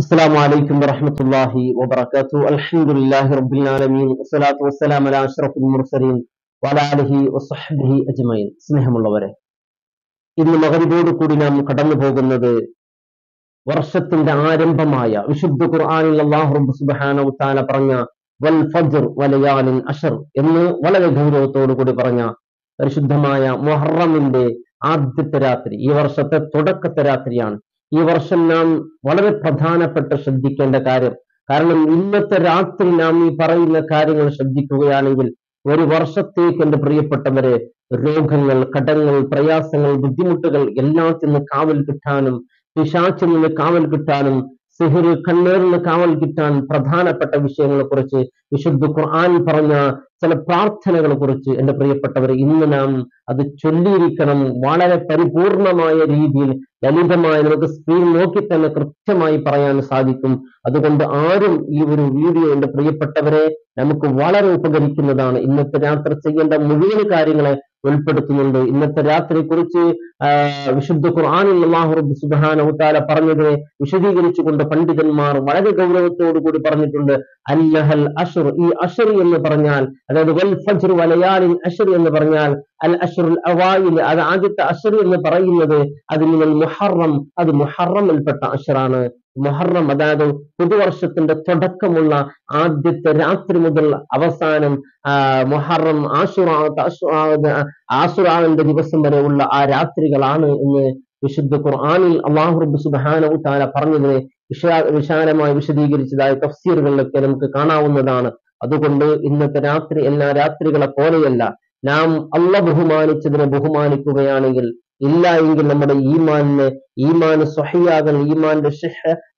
السلام عليكم ورحمة الله وبركاته. الحمد لله رب العالمين والصلاة والسلام على أشرف المرسلين وعلى آله وصحبه أجمعين. സ്നേഹമുള്ളവരെ, ഇന്ന് മഗ്‌രിബോട് കൂടി നാം കടന്നു പോകുന്നത് വർഷത്തിന്റെ ആരംഭമായ വിശുദ്ധ ഖുർആനിൽ അല്ലാഹു റബ്ബ് സുബ്ഹാനഹു വ തആല പറഞ്ഞ വൽ ഫജ്ർ വലയാലിൻ അശ്ർ എന്ന് വളരെ ഗൗരവത്തോടു കൂടി പറഞ്ഞ പരിശുദ്ധമായ മുഹറമിന്റെ ആദ്യത്തെ രാത്രി, ഈ വർഷത്തെ തുടക്കത്തെ രാത്രിയാണ്. ഈ വർഷം നാം വളരെ പ്രധാനപ്പെട്ട ശ്രദ്ധിക്കേണ്ട കാര്യം, കാരണം ഇന്നത്തെ രാത്രി നാം ഈ പറയുന്ന കാര്യങ്ങൾ ശ്രദ്ധിക്കുകയാണെങ്കിൽ ഒരു വർഷത്തേക്ക് എന്റെ പ്രിയപ്പെട്ടവരെ രോഗങ്ങൾ, കടങ്ങൾ, പ്രയാസങ്ങൾ, ബുദ്ധിമുട്ടുകൾ എല്ലാത്തിൽ നിന്ന് കാവൽ കിട്ടാനും, പിശാചിൽ നിന്ന് കാവൽ കിട്ടാനും, സിഹ്ർ, കണ്ണേറിന് കാവൽ കിട്ടാൻ പ്രധാനപ്പെട്ട വിഷയങ്ങളെ കുറിച്ച് വിശുദ്ധ ഖുർആൻ പറഞ്ഞ ചില പ്രാർത്ഥനകളെ കുറിച്ച് എന്റെ പ്രിയപ്പെട്ടവരെ ഇന്ന് നാം അത് ചൊല്ലിയിരിക്കണം. വളരെ പരിപൂർണമായ രീതിയിൽ ലളിതമായി നമുക്ക് സ്ക്രീൻ നോക്കി തന്നെ കൃത്യമായി പറയാൻ സാധിക്കും. അതുകൊണ്ട് ആരും ഈ ഒരു വീഡിയോ എന്റെ പ്രിയപ്പെട്ടവരെ നമുക്ക് വളരെ ഉപകരിക്കുന്നതാണ്. ഇന്നത്തെ രാത്രി ചെയ്യേണ്ട മുഴുവൻ കാര്യങ്ങളെ ഉൾപ്പെടുത്തുന്നുണ്ട്. ഇന്നത്തെ രാത്രിയെ കുറിച്ച് വിശുദ്ധ ഖുർആനിൽ അല്ലാഹു റബ്ബ് സുബ്ഹാനഹു വ തആല പറഞ്ഞതിനെ വിശദീകരിച്ചുകൊണ്ട് പണ്ഡിതന്മാർ വളരെ ഗൗരവത്തോടു കൂടി പറഞ്ഞിട്ടുണ്ട്. അന്നഹൽ അശ്ർ, ഈ അശ്ർ എന്ന് പറഞ്ഞാൽ, അതായത് വൽ ഫജ്ർ വലയാലിൻ അശ്ർ എന്ന് പറഞ്ഞാൽ അൽ അശ്റുൽ അവായിൽ, അത് ആദ്യത്തെ അശ്ർ എന്ന് പറയുന്നത് അത് മിനൽ മുഹറം, അത് മുഹറമിൽപ്പെട്ട അശ്റാണ്. മുഹറം അതായത് പുതുവർഷത്തിന്റെ തുടക്കമുള്ള ആദ്യത്തെ രാത്രി മുതൽ അവസാനം മുഹറം ആശുറാവിന്റെ ദിവസം വരെയുള്ള ആ രാത്രികളാണ് എന്ന് വിശുദ്ധ ഖുർആനിൽ അല്ലാഹു റബ്ബ് സുബ്ഹാനഹു വ തആല പറഞ്ഞതിനെ വിശാലമായി വിശദീകരിച്ചതായ തഫ്സീറുകളിലൊക്കെ നമുക്ക് കാണാവുന്നതാണ്. അതുകൊണ്ട് ഇന്നത്തെ രാത്രി എല്ലാ രാത്രികളെ പോലെയല്ല. നാം അള്ളാഹ് ബഹുമാനിച്ചതിനെ ബഹുമാനിക്കുകയാണെങ്കിൽ, ഇല്ല എങ്കിൽ നമ്മുടെ ഈമാന് സ്വഹിയാകൽ, ഈമാന്റെ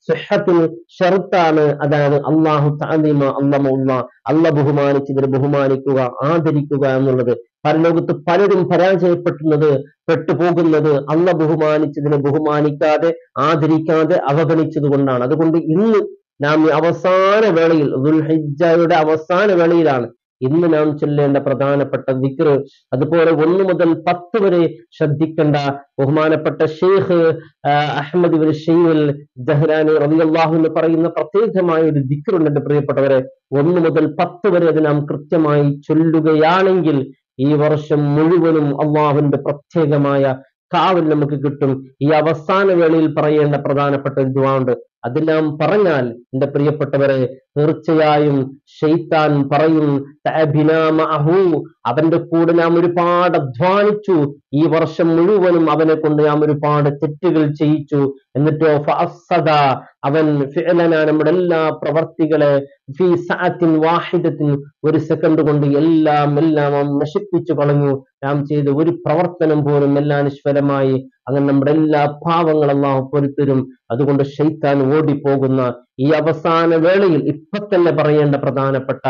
സിഹ്ഹത്തിന് ഷർത്താണ്. അതായത് അല്ലാഹു തഅലീമ, അള്ളാഹ് ബഹുമാനിച്ചതിനെ ബഹുമാനിക്കുക, ആദരിക്കുക എന്നുള്ളത്. പരലോകത്ത് പലരും പെട്ടുപോകുന്നത് അള്ളാഹ് ബഹുമാനിച്ചതിനെ ബഹുമാനിക്കാതെ, ആദരിക്കാതെ, അവഗണിച്ചത് കൊണ്ടാണ്. അതുകൊണ്ട് ഇന്ന് നാം ഈ അവസാന വേളയിൽ, ദുൽഹിജ്ജയുടെ അവസാന വേളയിലാണ് ഇന്ന് നാം ചൊല്ലേണ്ട പ്രധാനപ്പെട്ട ദിക്ർ, അതുപോലെ 1 മുതൽ 10 വരെ ശ്രദ്ധിക്കേണ്ട ബഹുമാനപ്പെട്ട ഷെയ്ഖ് അഹ്മദ് ഇബ്നു ഷൈബൽ ദഹ്റാനി റളിയല്ലാഹു അൻഹു പറയുന്ന പ്രത്യേകമായ ഒരു ദിക്ർ ഉണ്ട് എന്റെ പ്രിയപ്പെട്ടവരെ. 1 മുതൽ 10 വരെ അത് നാം കൃത്യമായി ചൊല്ലുകയാണെങ്കിൽ ഈ വർഷം മുഴുവനും അള്ളാഹുവിന്റെ പ്രത്യേകമായ കാവൽ നമുക്ക് കിട്ടും. ഈ അവസാന വേളയിൽ പറയേണ്ട പ്രധാനപ്പെട്ട ഒരു ദുആ ഉണ്ട്. അതെല്ലാം പറഞ്ഞാൽ എന്റെ പ്രിയപ്പെട്ടവരെ തീർച്ചയായും ശൈത്താൻ പറയും, അവന്റെ കൂടെ നാം ഒരുപാട് അധ്വാനിച്ചു, ഈ വർഷം മുഴുവനും അവനെ കൊണ്ട് നാം ഒരുപാട് തെറ്റുകൾ ചെയ്യിച്ചു, എന്നിട്ടോ ഫഅഫ്സദ, അവൻ ഫിഅലന, നമ്മുടെ എല്ലാ പ്രവർത്തികളെ ഫീ സഅത്തിൻ വാഹിദത്തിൻ, ഒരു സെക്കൻഡ് കൊണ്ട് എല്ലാം നശിപ്പിച്ചു കളഞ്ഞു. നാം ചെയ്ത ഒരു പ്രവർത്തനം പോലും എല്ലാം നിഷ്ഫലമായി. അങ്ങനെ നമ്മുടെ എല്ലാ പാവങ്ങളും അല്ലാഹു പൊറുത്തരും. അതുകൊണ്ട് ശൈത്താൻ ഓടിപ്പോകുന്ന ഈ അവസാന വേളയിൽ ഇപ്പൊ തന്നെ പറയേണ്ട പ്രധാനപ്പെട്ട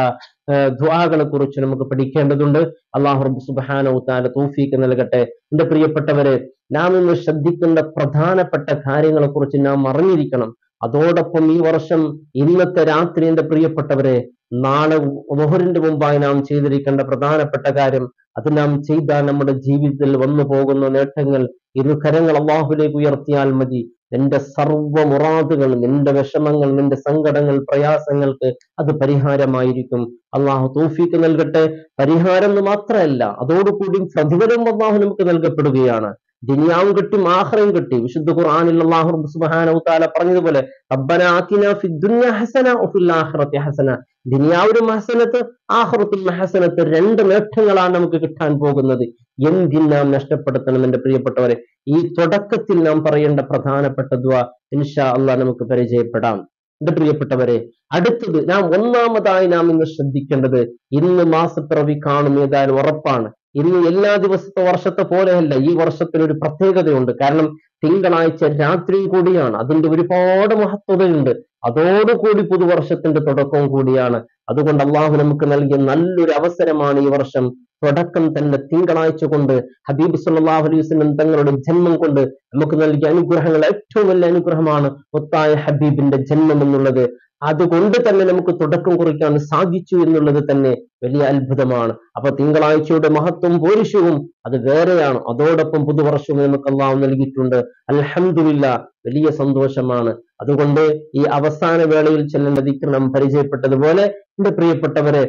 ദുആകളെ കുറിച്ച് നമുക്ക് പഠിക്കേണ്ടതുണ്ട്. അല്ലാഹു റബ്ബ് സുബ്ഹാനഹു വ തആല തൗഫീഖ് നൽകട്ടെ. എന്റെ പ്രിയപ്പെട്ടവരെ, നാം ഇന്ന് ശ്രദ്ധിക്കേണ്ട പ്രധാനപ്പെട്ട കാര്യങ്ങളെ കുറിച്ച് നാം അറിഞ്ഞിരിക്കണം. അതോടൊപ്പം ഈ വർഷം ഇന്നത്തെ രാത്രി എന്റെ പ്രിയപ്പെട്ടവരെ, നാളെ ളുഹറിന്റെ മുമ്പായി നാം ചെയ്തിരിക്കേണ്ട പ്രധാനപ്പെട്ട കാര്യം, അത് നാം ചെയ്താൽ നമ്മുടെ ജീവിതത്തിൽ വന്നു പോകുന്ന നേട്ടങ്ങൾ, ഇരു കരങ്ങൾ അല്ലാഹുവിലേക്ക് ഉയർത്തിയാൽ മതി. നിന്റെ സർവ്വ മുറാദുകൾ, നിന്റെ വിഷമങ്ങൾ, നിന്റെ സങ്കടങ്ങൾ, പ്രയാസങ്ങൾക്ക് അത് പരിഹാരമായിരിക്കും. അള്ളാഹു തൗഫീഖ് നൽകട്ടെ. പരിഹാരം എന്ന് മാത്രമല്ല, അതോടുകൂടി പ്രതിഫലം അള്ളാഹു നമുക്ക് നൽകപ്പെടുകയാണ്. ദുനിയാവും കിട്ടും, ആഖിറയും കിട്ടും. വിശുദ്ധ ഖുർആനിൽ അല്ലാഹു റബ്ബ് സുബ്ഹാനഹു വ തആല പറഞ്ഞതുപോലെ റബ്ബനാ ആതിനാ ഫിദ് ദുനിയ ഹസന വഫിൽ ആഖിറതി ഹസന, ദുനിയാവിലും ഹസനത്ത്, ആഖിറത്തിലും ഹസനത്ത്, 2 നേട്ടങ്ങളാണ് നമുക്ക് കിട്ടാൻ പോകുന്നത്. എന്തിനാം നഷ്ടപ്പെടുത്തണം എന്റെ പ്രിയപ്പെട്ടവരെ? ഈ തുടക്കത്തിൽ നാം പറയേണ്ട പ്രധാനപ്പെട്ട ദുആ ഇൻഷാ അല്ലാഹ് നമുക്ക് പരിചയപ്പെടാം. എന്റെ പ്രിയപ്പെട്ടവരെ, അടുത്തത് ഒന്നാമതായി നാം ഇന്ന് ശ്രദ്ധിക്കേണ്ടത്, ഇന്ന് മാസപ്പിറവി കാണും, ഏതായാലും ഉറപ്പാണ്. ഇന്ന് എല്ലാ ദിവസത്തെ വർഷത്തെ പോലെയല്ല, ഈ വർഷത്തിന് ഒരു പ്രത്യേകതയുണ്ട്. കാരണം തിങ്കളാഴ്ച രാത്രി കൂടിയാണ്, അതിന്റെ ഒരുപാട് മഹത്വതയുണ്ട്. അതോടുകൂടി പുതുവർഷത്തിന്റെ തുടക്കവും കൂടിയാണ്. അതുകൊണ്ട് അള്ളാഹു നമുക്ക് നൽകിയ നല്ലൊരു അവസരമാണ് ഈ വർഷം. തുടക്കം തന്നെ തിങ്കളാഴ്ച കൊണ്ട്, ഹബീബ് സല്ലല്ലാഹു അലൈഹി വസല്ലം തങ്ങളുടെ ജന്മം കൊണ്ട് നമുക്ക് നൽകിയ അനുഗ്രഹങ്ങൾ ഏറ്റവും വലിയ അനുഗ്രഹമാണ് മുത്തായ ഹബീബിന്റെ ജന്മം എന്നുള്ളത്. അതുകൊണ്ട് തന്നെ നമുക്ക് തുടക്കം കുറിക്കാൻ സാധിച്ചു എന്നുള്ളത് തന്നെ വലിയ അത്ഭുതമാണ്. അപ്പൊ തിങ്കളാഴ്ചയുടെ മഹത്വം പോരിശവും അത് വേറെയാണ്. അതോടൊപ്പം പുതുവർഷവും നമുക്ക് അള്ളാഹു നൽകിയിട്ടുണ്ട്. അൽഹംദുലില്ലാഹ്, വലിയ സന്തോഷമാണ്. അതുകൊണ്ട് ഈ അവസാന വേളയിൽ ചെല്ലേണ്ട ദിക്ർ നാം പരിചയപ്പെട്ടതുപോലെ എന്റെ പ്രിയപ്പെട്ടവരെ,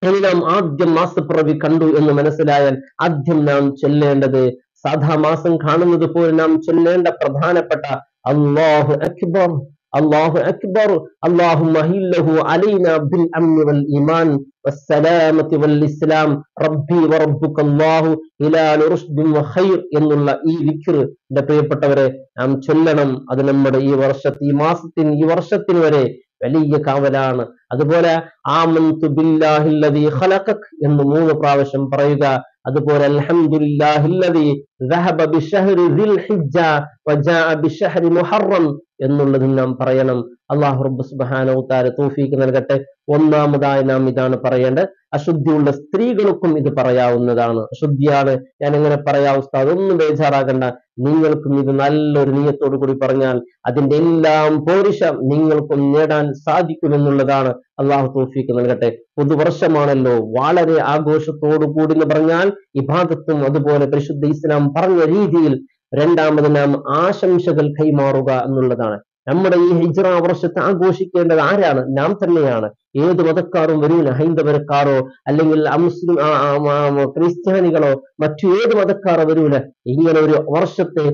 എല്ലാം ആദ്യം മാസപ്പിറവി കണ്ടു എന്ന് മനസ്സിലായാൽ ആദ്യം നാം ചൊല്ലേണ്ടത് സാധാ മാസം കാണുന്നത് പോലെ നാം ചൊല്ലേണ്ട പ്രധാനപ്പെട്ട അല്ലാഹു അക്ബർ, അല്ലാഹു അക്ബർ, അല്ലാഹുമ്മ ഹില്ലഹു അലൈനാ ബിൽ അംനി വൽ ഈമാൻ വസ്സലാമത്തി വൽ ഇസ്ലാം റബ്ബി വറബ്ബുക അല്ലാഹു ഹിലാലു റുഷ്ദിൻ വഖൈർ എന്നുള്ള ഈ ദിക്ർ എന്റെ പ്രിയപ്പെട്ടവരെ നാം ചൊല്ലണം. അത് നമ്മുടെ ഈ വർഷത്തിന് വരെ വലിയ കാവലാണ്. അതുപോലെ ആമന്തു ബില്ലാഹില്ലദീ ഖലഖക് എന്ന് 3 പ്രാവശ്യം പറയുക. അതുപോലെ അൽഹംദുലില്ലാഹില്ലദീ ദഹബ ബിശഹ്രി ദിൽ ഹിജ്ജ വജാഅ ബിശഹ്രി മുഹറം എന്നുള്ളത് നാം പറയണം. അല്ലാഹു റബ്ബ് സുബ്ഹാനഹു തആല തൗഫീഖ് നൽകട്ടെ. ഒന്നാമതായി നാം ഇതാണ് പറയേണ്ടത്. അശുദ്ധിയുള്ള സ്ത്രീകൾക്കും ഇത് പറയാവുന്നതാണ്. അശുദ്ധിയാണ്, ഞാൻ എങ്ങനെ പറയാ ഉസ്താദ്, ഒന്നും ബേജാറാകണ്ട. നിങ്ങൾക്കും ഇത് നല്ലൊരു നിയത്തോടു കൂടി പറഞ്ഞാൽ അതിന്റെ എല്ലാം പോരിശം നിങ്ങൾക്കും നേടാൻ സാധിക്കുമെന്നുള്ളതാണ്. അള്ളാഹു തൗഫീഖ് നൽകട്ടെ. പുതുവർഷമാണല്ലോ, വളരെ ആഘോഷത്തോടു കൂടി എന്ന് പറഞ്ഞാൽ ഇബാദത്തും അതുപോലെ പരിശുദ്ധ ഇസ്ലാം പറഞ്ഞ രീതിയിൽ രണ്ടാമത് നാം ആശംസകൾ കൈമാറുക എന്നുള്ളതാണ്. നമ്മുടെ ഈ ഹിജ്റ വർഷത്തെ ആഘോഷിക്കേണ്ടത് ആരാണ്? നാം തന്നെയാണ്. ഏത് മതക്കാരും വരൂല, ഹൈന്ദവരക്കാരോ അല്ലെങ്കിൽ മുസ്ലിം ക്രിസ്ത്യാനികളോ മറ്റു ഏത് മതക്കാരോ വരൂല. ഇങ്ങനെ ഒരു വർഷത്തെ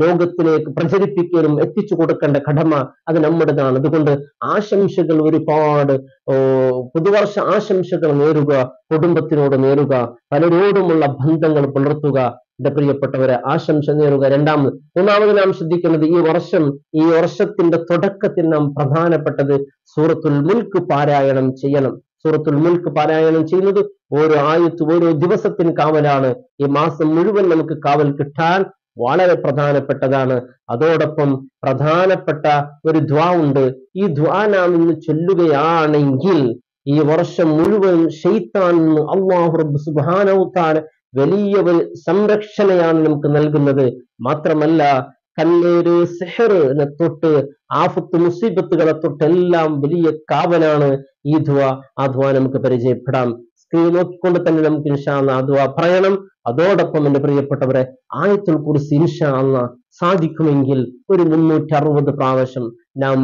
ലോകത്തിലേക്ക് പ്രചരിപ്പിക്കലും എത്തിച്ചു കൊടുക്കേണ്ട കടമ അത് നമ്മുടേതാണ്. അതുകൊണ്ട് ആശംസകൾ ഒരുപാട്, പുതുവർഷ ആശംസകൾ നേരുക, കുടുംബത്തിനോട് നേരുക, പലരോടുമുള്ള ബന്ധങ്ങൾ പുലർത്തുക. എന്റെ പ്രിയപ്പെട്ടവരെ, ആശംസ നേരുക. മൂന്നാമത് നാം ശ്രദ്ധിക്കുന്നത് ഈ വർഷത്തിന്റെ തുടക്കത്തിൽ നാം പ്രധാനപ്പെട്ടത് സൂറത്തുൽ മുൽക്ക് പാരായണം ചെയ്യണം. സൂറത്തുൽ മുൽക്ക് പാരായണം ചെയ്യുന്നത് ഓരോ ആയത്തും ഓരോ ദിവസത്തിന് കാവലാണ്. ഈ മാസം മുഴുവൻ നമുക്ക് കാവൽ കിട്ടാൻ വളരെ പ്രധാനപ്പെട്ടതാണ്. അതോടൊപ്പം പ്രധാനപ്പെട്ട ഒരു ദ്വാ ഉണ്ട്. ഈ ദ്വാ നാം ഇന്ന് ചൊല്ലുകയാണെങ്കിൽ ഈ വർഷം മുഴുവൻ ശൈത്താൻ അല്ലാഹു റബ്ബ് സുബ്ഹാനഹു തആല വലിയ ഒരു സംരക്ഷണയാണ് നമുക്ക് നൽകുന്നത്. മാത്രമല്ല കല്ലേറ് സിഹറിനെ തൊട്ട് ആഫത്ത് മുസീബത്തുകളെ തൊട്ടെല്ലാം വലിയ കാവലാണ് ഈ ദ്വാ. ആ ദ്വാ നമുക്ക് പരിചയപ്പെടാം. സ്ക്രീൻ നോക്കിക്കൊണ്ട് തന്നെ നമുക്ക് ഇൻഷാ അല്ലാഹ് ആ ദ്വാ പറയണം. അതോടൊപ്പം എന്റെ പ്രിയപ്പെട്ടവരെ, ആയത്തുൽ കുർസി ഇൻഷാ അല്ലാഹ് സാധിക്കുമെങ്കിൽ ഒരു 360 പ്രാവശ്യം നാം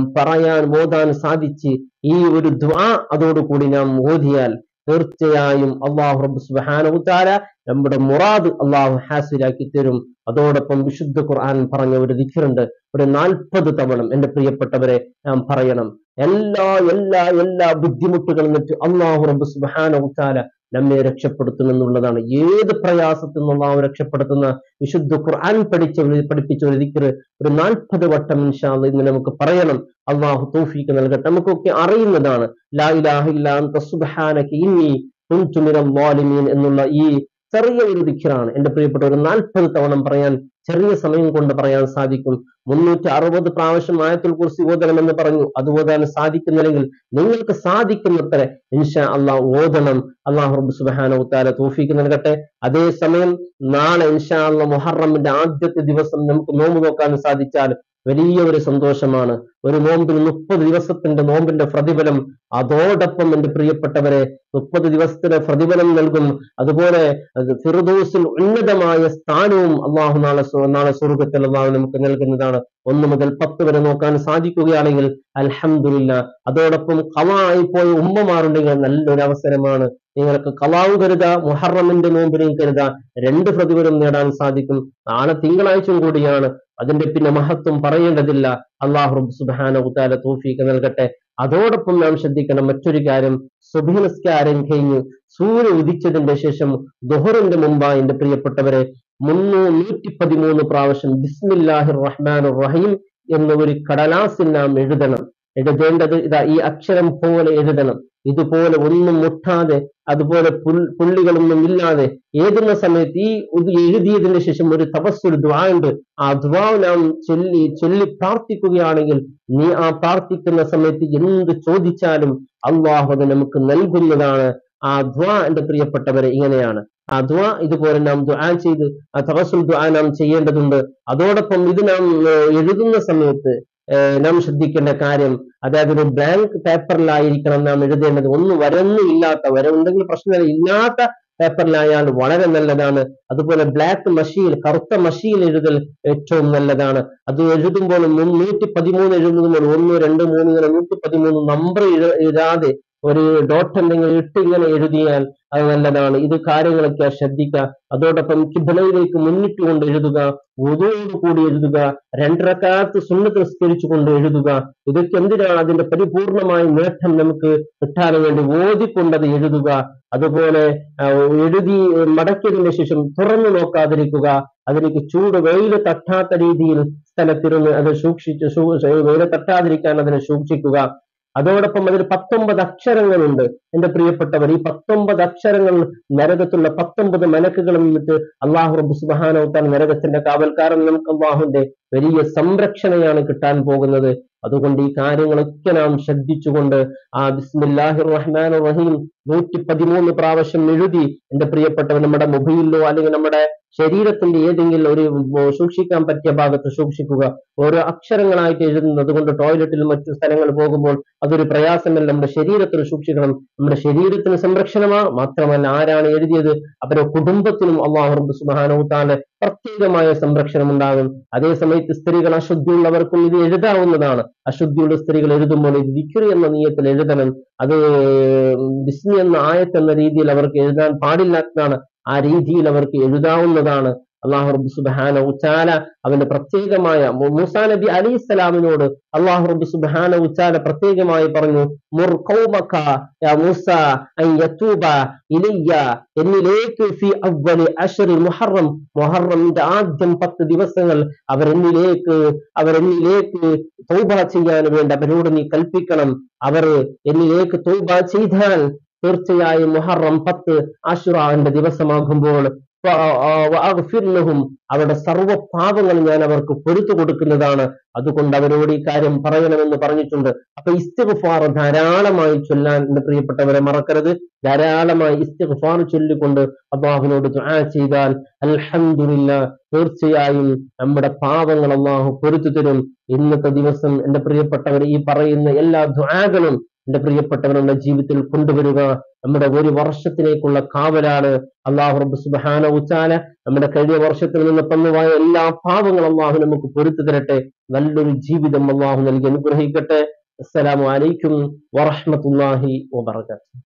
ഓതാൻ സാധിച്ച് ഈ ഒരു ദ്വാ അതോടുകൂടി നാം ഓതിയാൽ തീർച്ചയായും അല്ലാഹു റബ്ബ് സുബ്ഹാനഹു തആല നമ്മുടെ മുറാദ് അല്ലാഹു ഹാസിലാക്കി തരും. അതോടൊപ്പം വിശുദ്ധ ഖുർആൻ പറഞ്ഞ ഒരു ദിക്റുണ്ട്, ഒരു 40 തവണ എന്റെ പ്രിയപ്പെട്ടവരെ നാം പറയണം. എല്ലാ ബുദ്ധിമുട്ടുകളിൽ നിന്നിട്ട് അല്ലാഹു റബ്ബ് സുബ്ഹാനഹു തആല നമ്മെ രക്ഷപ്പെടുത്തുമെന്നുള്ളതാണ്. ഏത് പ്രയാസത്തിൽ നിന്നും അല്ലാഹു രക്ഷപ്പെടുത്തുന്ന വിശുദ്ധ ഖുർആൻ പഠിപ്പിച്ച ഒരു ദിക്ർ ഒരു 40 വട്ടം ഇൻഷാ അല്ലാഹ് ഇന്ന് നമുക്ക് പറയണം. അല്ലാഹു തൗഫീഖ് നൽകട്ടെ. നമുക്കൊക്കെ അറിയുന്നതാണ് ലാ ഇലാഹ ഇല്ലാ അൻത സുബ്ഹാനക ഇന്നി കുൻതു മിനൽ ളാലിമീൻ എന്നുള്ള ഈ ചെറിയ ഒരു ദിക്റാണ്. എന്റെ പ്രിയപ്പെട്ട ഒരു 40 തവണ പറയാൻ ചെറിയ സമയം കൊണ്ട് പറയാൻ സാധിക്കും. 360 പ്രാവശ്യം ആയത്തുൽ കുർസി ഓതണമെന്ന് പറഞ്ഞു. അത് ഓതാൻ സാധിക്കുന്നില്ലെങ്കിൽ നിങ്ങൾക്ക് സാധിക്കുന്നത്ര ഇൻഷാ അല്ലാഹ് ഓതണം. അല്ലാഹു റബ്ബ് സുബ്ഹാനഹു തആല തൗഫീഖ് നൽകട്ടെ. അതേസമയം നാളെ ഇൻഷാ അല്ലാഹ് മുഹറമിന്റെ ആദ്യത്തെ ദിവസം നമുക്ക് നോമ്പ് നോക്കാൻ സാധിച്ചാൽ വലിയ ഒരു സന്തോഷമാണ്. ഒരു നോമ്പിന് 30 ദിവസത്തിന്റെ നോമ്പിന്റെ പ്രതിഫലം അതോടൊപ്പം എന്റെ പ്രിയപ്പെട്ടവരെ 30 ദിവസത്തിന്റെ പ്രതിഫലം നൽകും. അതുപോലെ ഫിർദൗസിൽ ഉന്നതമായ സ്ഥാനവും അല്ലാഹു നാളെ സ്വർഗ്ഗത്തിൽ അല്ലാഹു നമുക്ക് നൽകുന്നതാണ്. 1 മുതൽ 10 വരെ നോക്കാൻ സാധിക്കുകയാണെങ്കിൽ അൽഹംദുലില്ലാഹ്. അതോടൊപ്പം ഖളായി പോയ ഉമ്മമാരുണ്ടെങ്കിൽ നല്ലൊരു അവസരമാണ്. നിങ്ങൾക്ക് ഖളാവ് കരുതാ, മുഹറമിന്റെ നോമ്പിനെയും കരുതാ, 2 പ്രതിഫലം നേടാൻ സാധിക്കും. നാളെ തിങ്കളാഴ്ചയും കൂടിയാണ്. അതിന്റെ പിന്നെ മഹത്വം പറയേണ്ടതില്ല. അല്ലാഹു റബ്ബ് സുബ്ഹാനഹു തആല തൗഫീഖ് നൽകട്ടെ. അതോടൊപ്പം നാം ശ്രദ്ധിക്കണം മറ്റൊരു കാര്യം, സുബ്ഹി നിസ്കാരം കഴിഞ്ഞ് സൂര്യൻ ഉദിച്ചതിന്റെ ശേഷം ദുഹറിന്റെ മുമ്പായി എന്റെ പ്രിയപ്പെട്ടവരെ 113 പ്രാവശ്യം ബിസ്മില്ലാഹിർ റഹ്മാനിർ റഹീം എന്ന ഒരു കടലാസിൽ നാം എഴുതേണ്ടത് ഇതാ ഈ അക്ഷരം പോലെ എഴുതണം. ഇതുപോലെ ഒന്നും മുട്ടാതെ അതുപോലെ പുള്ളികളൊന്നും ഇല്ലാതെ എഴുതുന്ന സമയത്ത് ഇത് എഴുതിയതിന് ശേഷം ഒരു തവസ്സുൽ ദുആ ഉണ്ട്. ആ ദുആ നാം ചൊല്ലി പ്രാർത്ഥിക്കുകയാണെങ്കിൽ നീ ആ പ്രാർത്ഥിക്കുന്ന സമയത്ത് എന്ത് ചോദിച്ചാലും അല്ലാഹു അത് നമുക്ക് നൽകുന്നതാണ്. ആ ദുആ എന്റെ പ്രിയപ്പെട്ടവരെ ഇങ്ങനെയാണ്. ആ ദുആ ഇതുപോലെ നാം ദുആ ചെയ്ത് ആ തവസ്സുൽ ദുആ നാം ചെയ്യേണ്ടതുണ്ട്. അതോടൊപ്പം ഇത് നാം എഴുതുന്ന സമയത്ത് നാം ശ്രദ്ധിക്കേണ്ട കാര്യം, അതായത് ഒരു ബ്ലാങ്ക് പേപ്പറിലായിരിക്കണം നാം എഴുതേണ്ടത്. വരൊന്നും ഇല്ലാത്ത, വരവുണ്ടെങ്കിൽ പ്രശ്നമില്ല, ഇല്ലാത്ത പേപ്പറിലായാൽ വളരെ നല്ലതാണ്. അതുപോലെ ബ്ലാക്ക് മഷിയിൽ, കറുത്ത മഷിയിൽ എഴുതൽ ഏറ്റവും നല്ലതാണ്. അത് എഴുതുമ്പോൾ 113 എഴുതുമ്പോൾ 1, 2, 3 ഇങ്ങനെ 113 നമ്പർ എഴുതാതെ ഒരു ഡോട്ട് എന്തെങ്കിലും ഇട്ട് ഇങ്ങനെ എഴുതിയാൽ അത് നല്ലതാണ്. ഇത് കാര്യങ്ങളൊക്കെ ശ്രദ്ധിക്കുക. അതോടൊപ്പം കിബ്ലയിലേക്ക് മുന്നിട്ടുകൊണ്ട് എഴുതുക, വുദൂഅോട് കൂടി എഴുതുക, 2 റക്അത്ത് സുന്നത്ത് നിസ്കരിച്ചുകൊണ്ട് എഴുതുക. ഇതൊക്കെ എന്തിനാണ്? അതിന്റെ പരിപൂർണമായ നേട്ടം നമുക്ക് കിട്ടാൻ വേണ്ടി ഓതിക്കൊണ്ടത് എഴുതുക. അതുപോലെ എഴുതി മടക്കിയതിന് ശേഷം തുറന്നു നോക്കാതിരിക്കുക. അതിലേക്ക് ചൂട് വെയിൽ തട്ടാത്ത രീതിയിൽ സ്ഥലത്തിരുന്ന് അത് വെയിൽ തട്ടാതിരിക്കാൻ അതിനെ സൂക്ഷിക്കുക. അതോടൊപ്പം അതിൽ 19 അക്ഷരങ്ങളുണ്ട് എന്റെ പ്രിയപ്പെട്ടവർ. ഈ 19 അക്ഷരങ്ങൾ നരകത്തുള്ള 19 മലക്കുകളും എന്നിട്ട് അള്ളാഹു റബ്ബ് സുബ്ഹാനഹു വ തആല നരകത്തിന്റെ കാവൽക്കാരൻ നമുക്ക് അള്ളാഹുവിന്റെ വലിയ സംരക്ഷണയാണ് കിട്ടാൻ പോകുന്നത്. അതുകൊണ്ട് ഈ കാര്യങ്ങളൊക്കെ നാം ശ്രദ്ധിച്ചുകൊണ്ട് ആ ബിസ്മില്ലാഹിർ റഹ്മാനിർ റഹീം 113 പ്രാവശ്യം എഴുതി എന്റെ പ്രിയപ്പെട്ടവർ നമ്മുടെ മൊബൈലിലോ അല്ലെങ്കിൽ നമ്മുടെ ശരീരത്തിന്റെ ഏതെങ്കിലും ഒരു സൂക്ഷിക്കാൻ പറ്റിയ ഭാഗത്ത് സൂക്ഷിക്കുക. ഓരോ അക്ഷരങ്ങളായിട്ട് എഴുതുന്നത്. അതുകൊണ്ട് ടോയ്ലറ്റിലും മറ്റു സ്ഥലങ്ങൾ പോകുമ്പോൾ അതൊരു പ്രയാസമല്ല. നമ്മുടെ ശരീരത്തിന് സൂക്ഷിക്കണം. നമ്മുടെ ശരീരത്തിന് സംരക്ഷണമാണ്. മാത്രമല്ല ആരാണ് എഴുതിയത് അവരുടെ കുടുംബത്തിനും അല്ലാഹു റബ്ബ് സുബ്ഹാനഹു വ തആല പ്രത്യേകമായ സംരക്ഷണം ഉണ്ടാകും. അതേസമയത്ത് സ്ത്രീകൾ അശുദ്ധിയുള്ളവർക്കും ഇത് എഴുതാവുന്നതാണ്. അശുദ്ധിയുള്ള സ്ത്രീകൾ എഴുതുമ്പോൾ ഇത് ദിക്ർ എന്ന നിയത്തിൽ എഴുതണം. അത് ബിസ്മി എന്ന ആയത്ത് എന്ന രീതിയിൽ അവർക്ക് എഴുതാൻ പാടില്ലാത്തതാണ്. ആ രീതിയിൽ അവർക്ക് എഴുതാവുന്നതാണ്. അല്ലാഹു റബ്ബ് സുബ്ഹാനഹു വ തആല അവന്റെ പ്രത്യേകമായ മൂസാ നബി അലൈഹിസ്സലാമിനോട് അല്ലാഹു റബ്ബ് സുബ്ഹാനഹു വ തആല പ്രത്യേകമായി പറഞ്ഞു, മുർ ഖൗമക യാ മൂസ അൻ യതൂബ ഇലയ്യ എന്നിലേക്ക് ഫി അവ്വലി അശ്രി മുഹറമിന്റെ ആദ്യം 10 ദിവസങ്ങൾ അവരെന്നിലേക്ക് തൗബ ചെയ്യാൻ വേണ്ടി അവരോട് നീ കൽപ്പിക്കണം. അവർ എന്നിലേക്ക് തൗബ ചെയ്താൽ തീർച്ചയായും മുഹറം 10 ആശുറാന്റെ ദിവസമാകുമ്പോൾ അവരുടെ സർവ്വ പാപങ്ങളും ഞാൻ അവർക്ക് പൊറുത്തു കൊടുക്കുന്നതാണ്. അതുകൊണ്ട് അവരോട് ഈ കാര്യം പറയണമെന്ന് പറഞ്ഞിട്ടുണ്ട്. അപ്പൊ ഇസ്തിഗ്ഫാർ ധാരാളമായി ചൊല്ലാൻ എന്റെ പ്രിയപ്പെട്ടവരെ മറക്കരുത്. ധാരാളമായി ഇസ്തിഗ്ഫാർ ചൊല്ലിക്കൊണ്ട് അല്ലാഹുവിനോട് ദുആ ചെയ്താൽ അൽഹംദുലില്ലാഹ് തീർച്ചയായും നമ്മുടെ പാപങ്ങൾ അല്ലാഹു പൊറുത്തു തരും. ഇന്നത്തെ ദിവസം എന്റെ പ്രിയപ്പെട്ടവർ ഈ പറയുന്ന എല്ലാ ദുആകളും എന്റെ പ്രിയപ്പെട്ടവരുടെ ജീവിതത്തിൽ കൊണ്ടുവരിക. നമ്മുടെ ഒരു വർഷത്തിലേക്കുള്ള കാവലാണ്. അല്ലാഹു റബ്ബ് സുബ്ഹാനഹു വ തആല നമ്മുടെ കഴിഞ്ഞ വർഷത്തിൽ നിന്ന് തന്നുപോയ എല്ലാ പാപങ്ങളും അല്ലാഹു നമുക്ക് പൊറുത്തു തരട്ടെ. നല്ലൊരു ജീവിതം അല്ലാഹു നൽകി അനുഗ്രഹിക്കട്ടെ. അസ്സലാമു അലൈക്കും വറഹ്മത്തുള്ളാഹി വബറകാതുഹു.